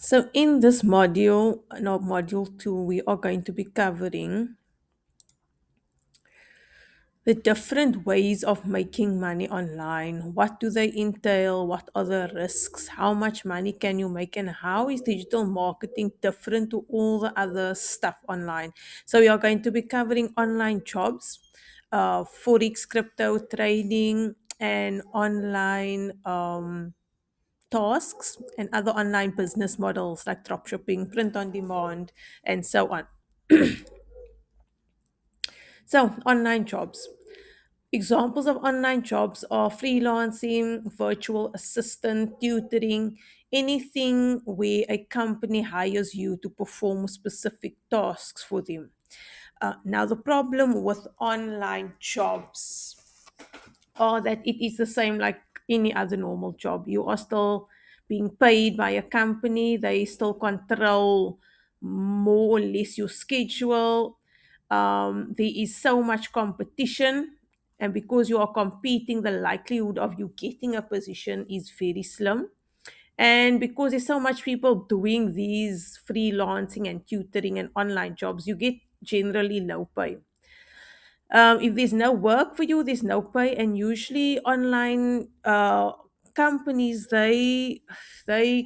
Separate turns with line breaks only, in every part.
So, in this module, no, module two, we are going to be covering the different ways of making money online. What do they entail? What are the risks? How much money can you make? And how is digital marketing different to all the other stuff online? So, we are going to be covering online jobs, forex, crypto trading, and online. Tasks and other online business models like dropshipping, print on demand, and so on. So, online jobs. Examples of online jobs are freelancing, virtual assistant, tutoring, anything where a company hires you to perform specific tasks for them. Now, the problem with online jobs or that it is the same like any other normal job. You are still being paid by a company, they still control more or less your schedule. There is so much competition, and because you are competing, the likelihood of you getting a position is very slim. And because there's so much people doing these freelancing and tutoring and online jobs, you get generally low pay. If there's no work for you, there's no pay, and usually online companies they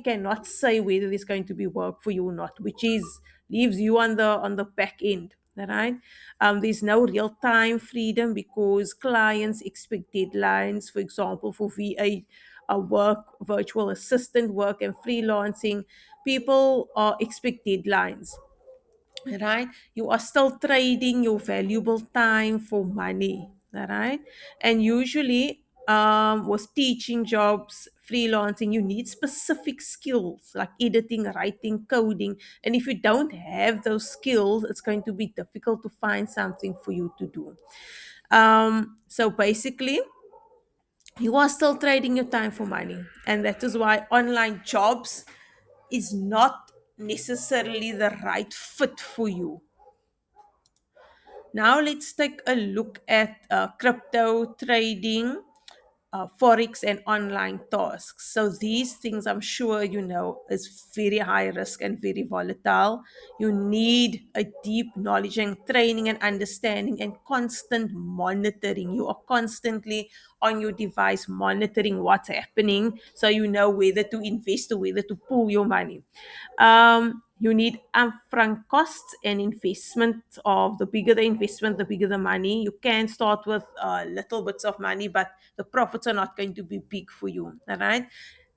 cannot say whether there's going to be work for you or not, which is leaves you on the back end. Right? There's no real time freedom because clients expect deadlines. For example, for VA work, virtual assistant work, and freelancing, people are expect deadlines, right? You are still trading your valuable time for money, right? And usually with teaching jobs, freelancing, you need specific skills like editing, writing, coding, and if you don't have those skills, it's going to be difficult to find something for you to do. So basically, you are still trading your time for money, and that is why online jobs is not necessarily the right fit for you. Now let's take a look at crypto trading, forex, and online tasks. So these things, I'm sure you know, is very high risk and very volatile. You need a deep knowledge and training and understanding and constant monitoring. You are constantly on your device monitoring what's happening, so you know whether to invest or whether to pull your money. You need upfront costs and investment. Of the bigger the investment, the bigger the money. You can start with little bits of money, but the profits are not going to be big for you. All right.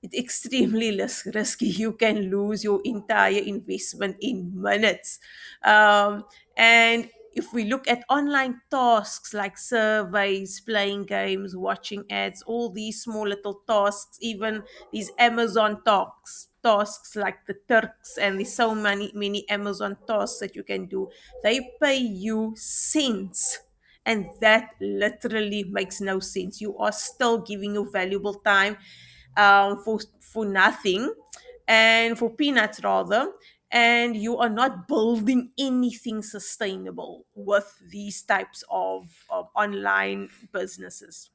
It's extremely risky. You can lose your entire investment in minutes. And if we look at online tasks like surveys, playing games, watching ads, all these small little tasks, even these Amazon tasks like the Turks, and there's so many Amazon tasks that you can do. They pay you cents, and that literally makes no sense. You are still giving your valuable time for nothing, and for peanuts rather, and you are not building anything sustainable with these types of online businesses.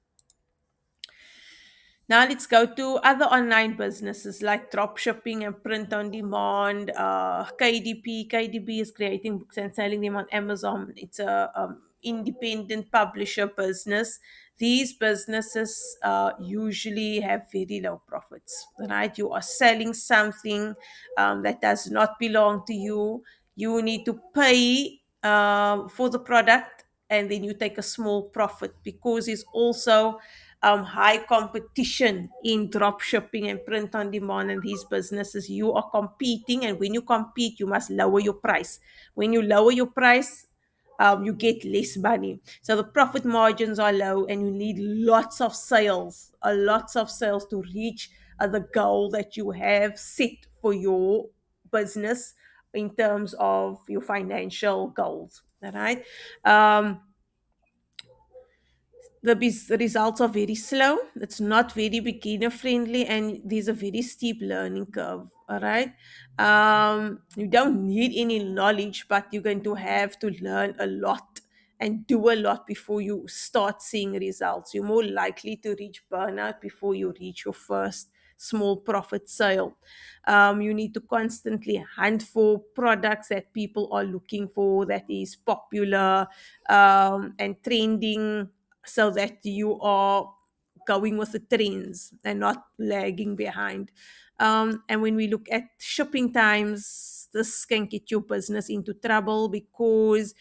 Now let's go to other online businesses like drop shipping and print on demand. KDP. KDP is creating books and selling them on Amazon. It's a independent publisher business. These businesses usually have very low profits, right? You are selling something that does not belong to you. You need to pay for the product, and then you take a small profit because it's also high competition in drop shipping and print on demand and these businesses. You are competing, and when you compete, you must lower your price. When you lower your price, you get less money. So the profit margins are low, and you need lots of sales to reach the goal that you have set for your business in terms of your financial goals. All right. Um, the results are very slow. It's not very beginner friendly, and there's a very steep learning curve. All right. You don't need any knowledge, but you're going to have to learn a lot and do a lot before you start seeing results. You're more likely to reach burnout before you reach your first small profit sale. You need to constantly hunt for products that people are looking for, that is popular and trending, so that you are going with the trends and not lagging behind. And when we look at shipping times, this can get your business into trouble because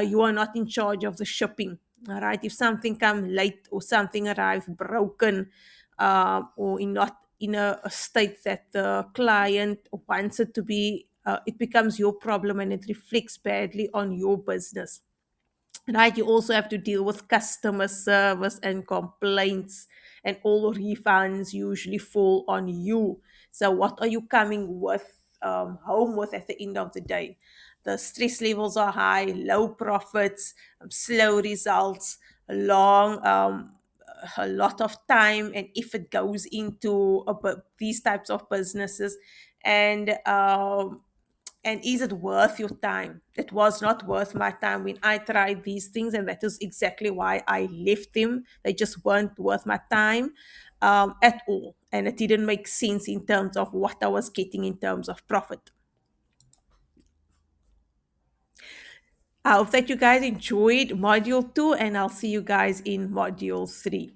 you are not in charge of the shipping. All right. If something come late or something arrive broken, or in not in a state that the client wants it to be, it becomes your problem and it reflects badly on your business. Right, you also have to deal with customer service and complaints, and all refunds usually fall on you. So what are you coming with home with at the end of the day? The stress levels are high, low profits, slow results, long a lot of time and effort goes into these types of businesses. And is it worth your time? It was not worth my time when I tried these things, and that is exactly why I left them. They just weren't worth my time at all, and it didn't make sense in terms of what I was getting in terms of profit. I hope that you guys enjoyed module 2, and I'll see you guys in module 3.